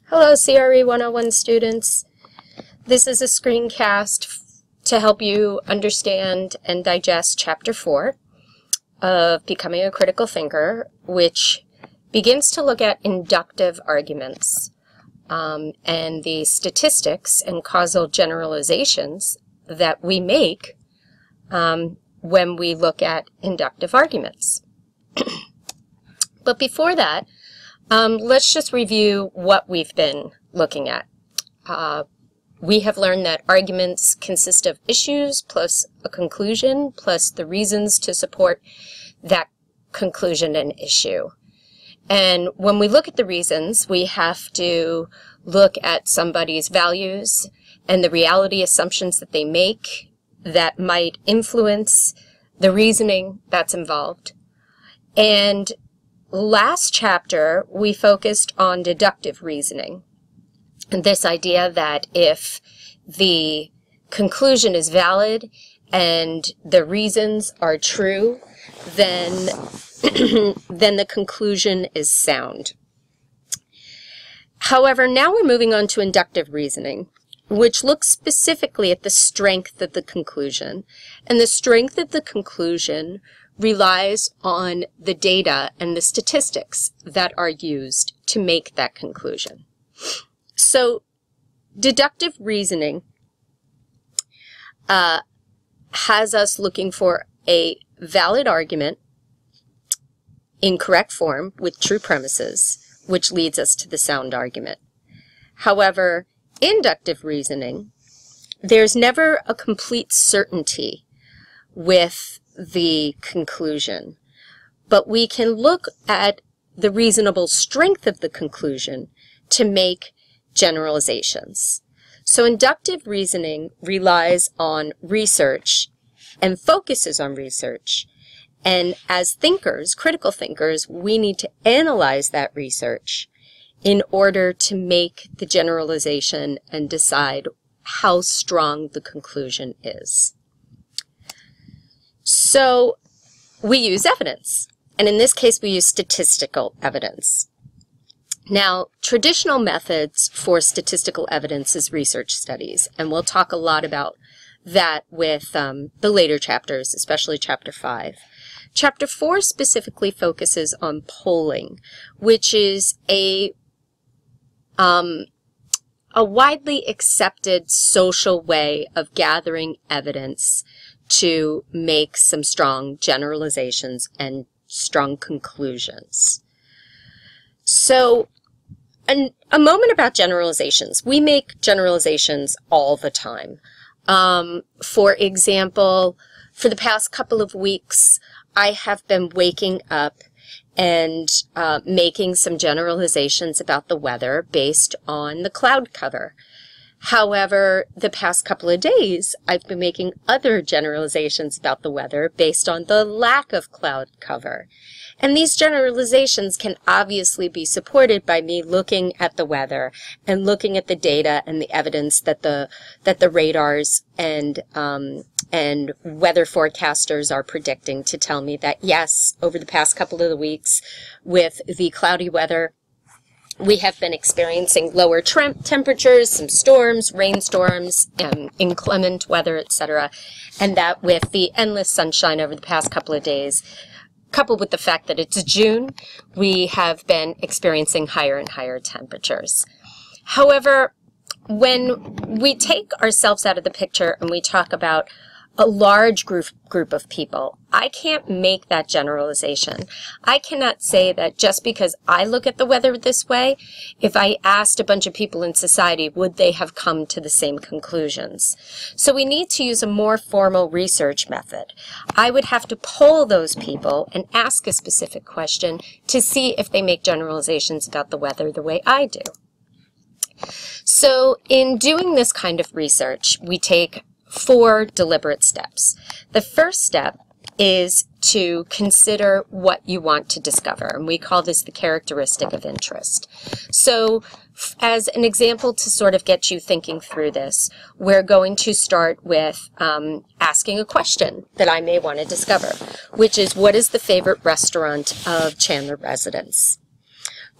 Hello, CRE 101 students. This is a screencast to help you understand and digest Chapter 4 of Becoming a Critical Thinker, which begins to look at inductive arguments and the statistics and causal generalizations that we make when we look at inductive arguments. But before that, let's just review what we've been looking at. We have learned that arguments consist of issues plus a conclusion plus the reasons to support that conclusion and issue. And when we look at the reasons, we have to look at somebody's values and the reality assumptions that they make that might influence the reasoning that's involved. And last chapter, we focused on deductive reasoning, and this idea that if the conclusion is valid and the reasons are true, then, then the conclusion is sound. However, now we're moving on to inductive reasoning, which looks specifically at the strength of the conclusion. And the strength of the conclusion relies on the data and the statistics that are used to make that conclusion. So deductive reasoning has us looking for a valid argument in correct form with true premises, which leads us to the sound argument. However, inductive reasoning, there's never a complete certainty with the conclusion, but we can look at the reasonable strength of the conclusion to make generalizations. So inductive reasoning relies on research and focuses on research. And as thinkers, critical thinkers, we need to analyze that research in order to make the generalization and decide how strong the conclusion is. So we use evidence, and in this case we use statistical evidence. Now, traditional methods for statistical evidence is research studies, and we'll talk a lot about that with the later chapters, especially Chapter 5. Chapter 4 specifically focuses on polling, which is a widely accepted social way of gathering evidence to make some strong generalizations and strong conclusions. So, a moment about generalizations. We make generalizations all the time. For example, for the past couple of weeks, I have been waking up and making some generalizations about the weather based on the cloud cover. However, the past couple of days, I've been making other generalizations about the weather based on the lack of cloud cover. And these generalizations can obviously be supported by me looking at the weather and looking at the data and the evidence that the radars and weather forecasters are predicting to tell me that, yes, over the past couple of weeks with the cloudy weather, we have been experiencing lower temperatures, some storms, rainstorms, inclement weather, etc. And that with the endless sunshine over the past couple of days, coupled with the fact that it's June, we have been experiencing higher and higher temperatures. However, when we take ourselves out of the picture and we talk about a large group of people, I can't make that generalization. I cannot say that just because I look at the weather this way, if I asked a bunch of people in society, would they have come to the same conclusions? So we need to use a more formal research method. I would have to poll those people and ask a specific question to see if they make generalizations about the weather the way I do. So in doing this kind of research, we take 4 deliberate steps. The first step is to consider what you want to discover, and we call this the characteristic of interest. So as an example to sort of get you thinking through this, we're going to start with asking a question that I may want to discover, which is, what is the favorite restaurant of Chandler residents?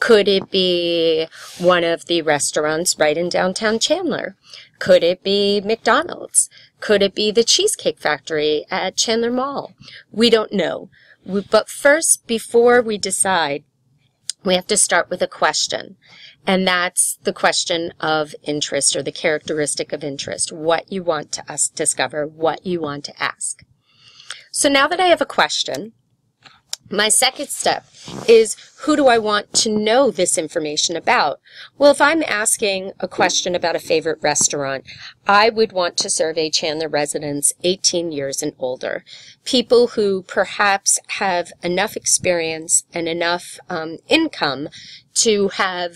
Could it be one of the restaurants right in downtown Chandler? Could it be McDonald's? Could it be the Cheesecake Factory at Chandler Mall? We don't know. But first, before we decide, we have to start with a question. And that's the question of interest, or the characteristic of interest, what you want to discover, what you want to ask. So now that I have a question, my second step is, who do I want to know this information about? Well, if I'm asking a question about a favorite restaurant, I would want to survey Chandler residents 18 years and older, people who perhaps have enough experience and enough income to have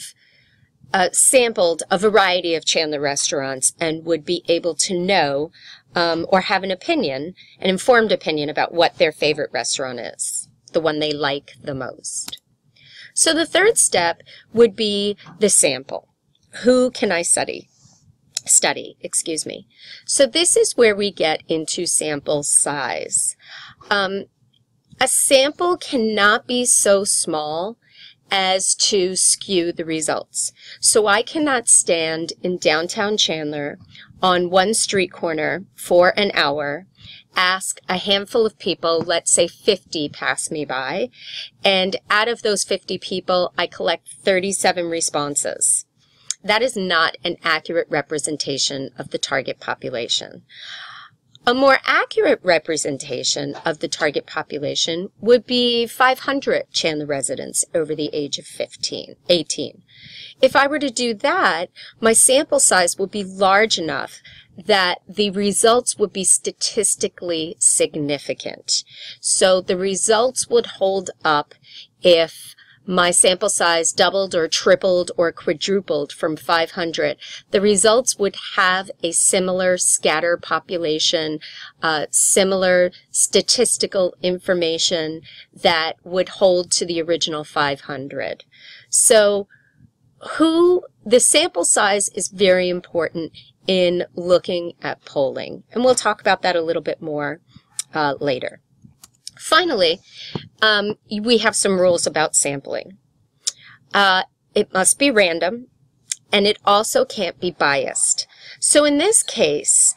sampled a variety of Chandler restaurants and would be able to know or have an opinion, an informed opinion about what their favorite restaurant is, the one they like the most. So the third step would be the sample. Who can I study? So this is where we get into sample size. A sample cannot be so small as to skew the results. So I cannot stand in downtown Chandler on one street corner for an hour, ask a handful of people, let's say 50 pass me by, and out of those 50 people, I collect 37 responses. That is not an accurate representation of the target population. A more accurate representation of the target population would be 500 Chandler residents over the age of 18. If I were to do that, my sample size would be large enough that the results would be statistically significant. So the results would hold up if my sample size doubled or tripled or quadrupled from 500. The results would have a similar scatter population, similar statistical information that would hold to the original 500. So the sample size is very important in looking at polling. And we'll talk about that a little bit more later. Finally, we have some rules about sampling. It must be random, and it also can't be biased. So in this case,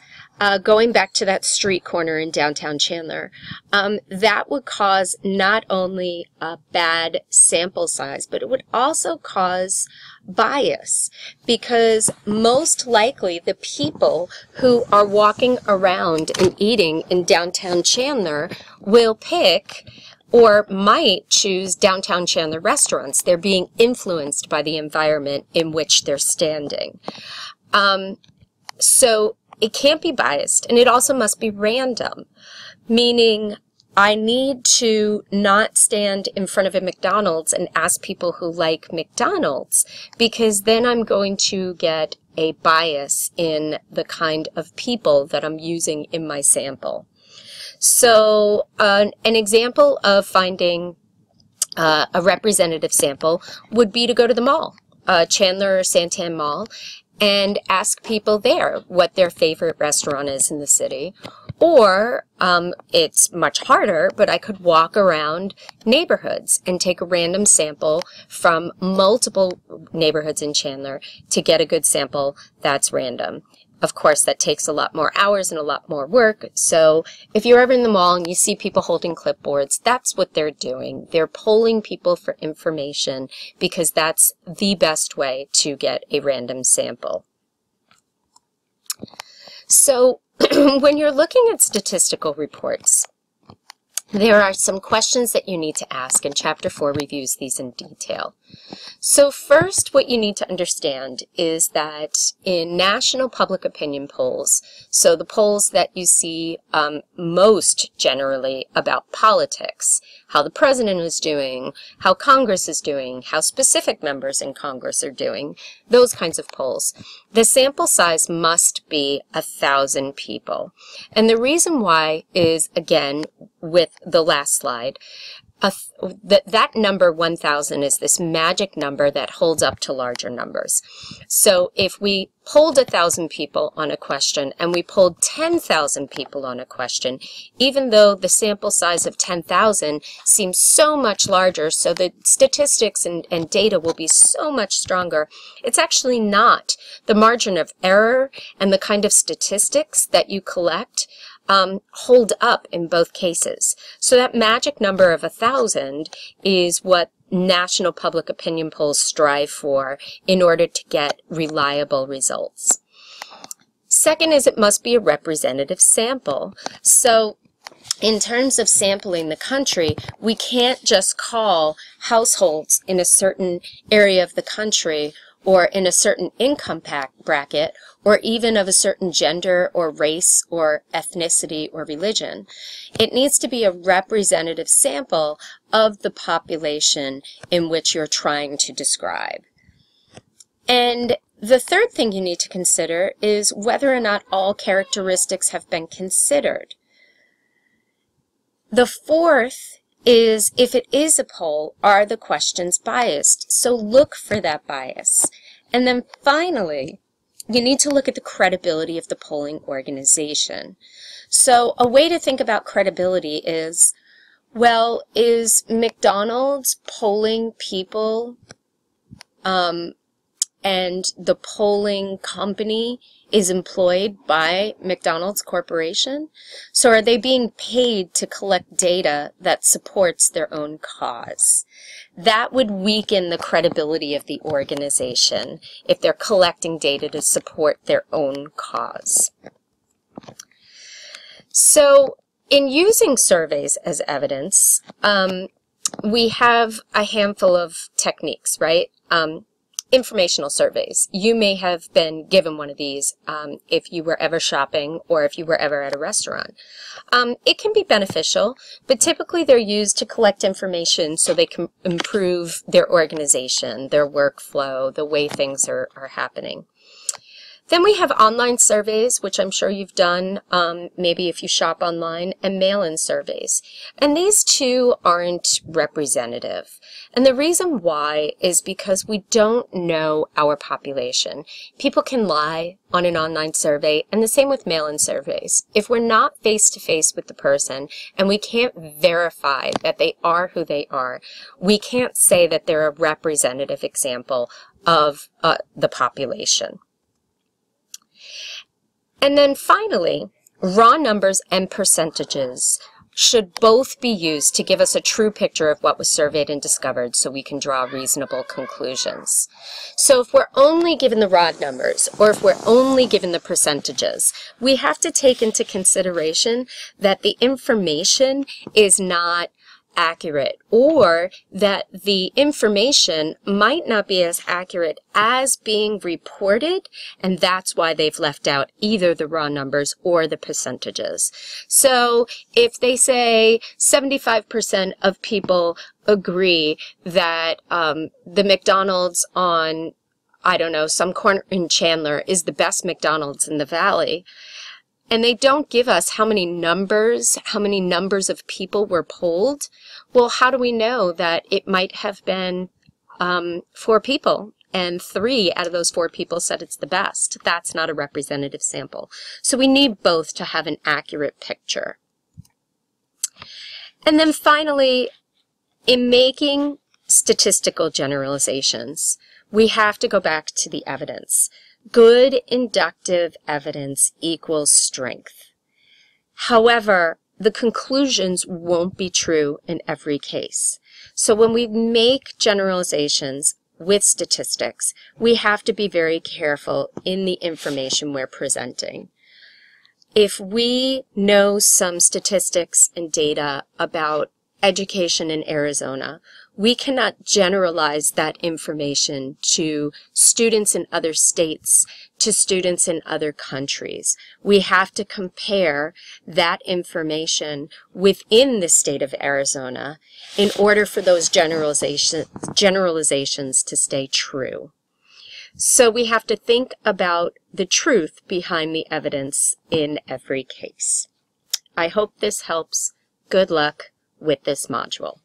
going back to that street corner in downtown Chandler, that would cause not only a bad sample size, but it would also cause bias, because most likely the people who are walking around and eating in downtown Chandler will pick or might choose downtown Chandler restaurants. They're being influenced by the environment in which they're standing. So it can't be biased, and it also must be random, meaning I need to not stand in front of a McDonald's and ask people who like McDonald's, because then I'm going to get a bias in the kind of people that I'm using in my sample. So an example of finding a representative sample would be to go to the mall, Chandler or Santan Mall, and ask people there what their favorite restaurant is in the city. Or it's much harder, but I could walk around neighborhoods and take a random sample from multiple neighborhoods in Chandler to get a good sample that's random. Of course, that takes a lot more hours and a lot more work. So if you're ever in the mall and you see people holding clipboards, that's what they're doing. They're polling people for information, because that's the best way to get a random sample. So when you're looking at statistical reports, there are some questions that you need to ask, and Chapter 4 reviews these in detail. So first, what you need to understand is that in national public opinion polls, so the polls that you see most generally about politics, how the president is doing, how Congress is doing, how specific members in Congress are doing, those kinds of polls, the sample size must be 1,000 people. And the reason why is, again, with the last slide, that number 1,000 is this magic number that holds up to larger numbers. So if we polled 1,000 people on a question and we polled 10,000 people on a question, even though the sample size of 10,000 seems so much larger, so the statistics and data will be so much stronger, it's actually not. The margin of error and the kind of statistics that you collect hold up in both cases. So that magic number of 1,000 is what national public opinion polls strive for in order to get reliable results. Second is it must be a representative sample. So in terms of sampling the country, we can't just call households in a certain area of the country or in a certain income bracket, or even of a certain gender or race or ethnicity or religion. It needs to be a representative sample of the population in which you're trying to describe. And the third thing you need to consider is whether or not all characteristics have been considered. The fourth is, if it is a poll, are the questions biased? So look for that bias. And then finally, you need to look at the credibility of the polling organization. So a way to think about credibility is, well, is McDonald's polling people and the polling company is employed by McDonald's Corporation? So are they being paid to collect data that supports their own cause? That would weaken the credibility of the organization if they're collecting data to support their own cause. So in using surveys as evidence, we have a handful of techniques, right? Informational surveys. You may have been given one of these if you were ever shopping or if you were ever at a restaurant. It can be beneficial, but typically they're used to collect information so they can improve their organization, their workflow, the way things are happening. Then we have online surveys, which I'm sure you've done, maybe if you shop online, and mail-in surveys. And these two aren't representative. And the reason why is because we don't know our population. People can lie on an online survey, and the same with mail-in surveys. If we're not face-to-face with the person and we can't verify that they are who they are, we can't say that they're a representative example of the population. And then finally, raw numbers and percentages should both be used to give us a true picture of what was surveyed and discovered so we can draw reasonable conclusions. So if we're only given the raw numbers or if we're only given the percentages, we have to take into consideration that the information is not accurate, or that the information might not be as accurate as being reported, and that's why they've left out either the raw numbers or the percentages. So if they say 75% of people agree that the McDonald's on, I don't know, some corner in Chandler is the best McDonald's in the valley, and they don't give us how many numbers of people were polled, well, how do we know that it might have been 4 people and 3 out of those 4 people said it's the best? That's not a representative sample. So we need both to have an accurate picture. And then finally, in making statistical generalizations, we have to go back to the evidence. Good inductive evidence equals strength. However, the conclusions won't be true in every case. So when we make generalizations with statistics, we have to be very careful in the information we're presenting. If we know some statistics and data about education in Arizona, we cannot generalize that information to students in other states, to students in other countries. We have to compare that information within the state of Arizona in order for those generalizations to stay true. So we have to think about the truth behind the evidence in every case. I hope this helps. Good luck with this module.